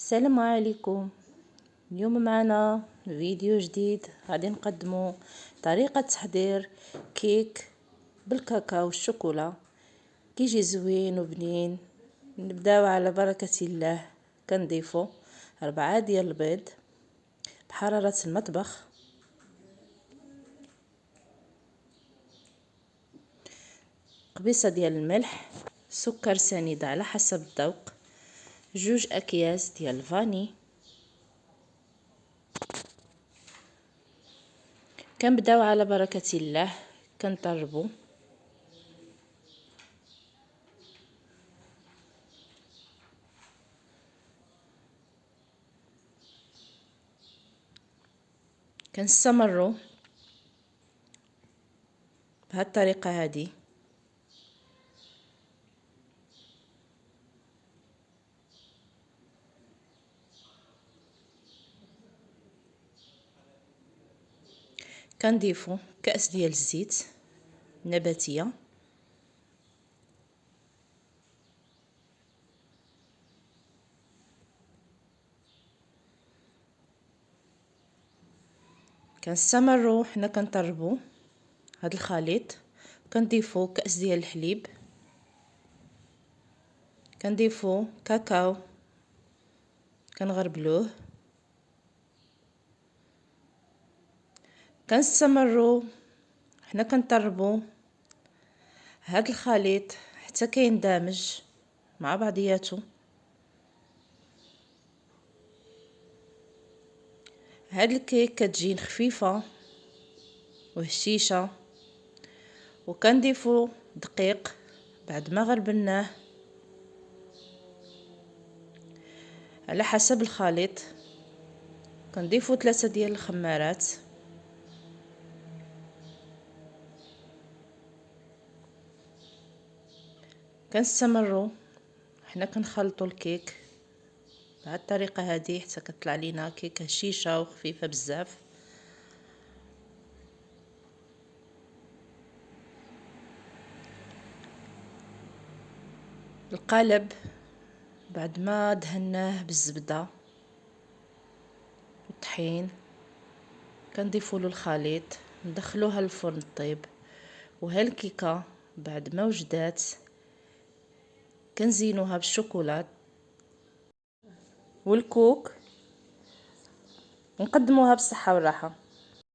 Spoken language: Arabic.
السلام عليكم. اليوم معنا فيديو جديد غادي نقدمو طريقة تحضير كيك بالكاكاو والشوكولا. كيجي زوين وبنين. نبداو على بركة الله. كنضيفو 4 ديال البيض بحرارة المطبخ، قبيصة ديال الملح، سكر سنيد على حسب الذوق، 2 اكياس ديال الفاني. كنبداو على بركة الله كنطربو. كنستمروا بهذه الطريقة هذه. كنضيفوا كأس ديال الزيت نباتية، كنستمروا حنا كنطربوا هذا الخليط. كنضيفوا كأس ديال الحليب، كنضيفوا كاكاو كنغربلوه. كنستمروا حنا كنطربوا هذا الخليط حتى كيندمج مع بعضياته. هاد الكيك كتجي خفيفه وهشيشه. وكنضيفوا دقيق بعد ما غربلناه على حسب الخليط. كنضيفوا 3 ديال الخمارات. كنستمروا حنا كنخلطوا الكيك بهذه الطريقه هذه حتى كطلع لينا كيك هشيشه وخفيفه بزاف. القالب بعد ما دهناه بالزبده والطحين كنضيفوا له الخليط، ندخلوها للفرن طيب. وهالكيكه بعد ما وجدات كنزينوها بالشوكولات والكوك ونقدموها بالصحه والراحه.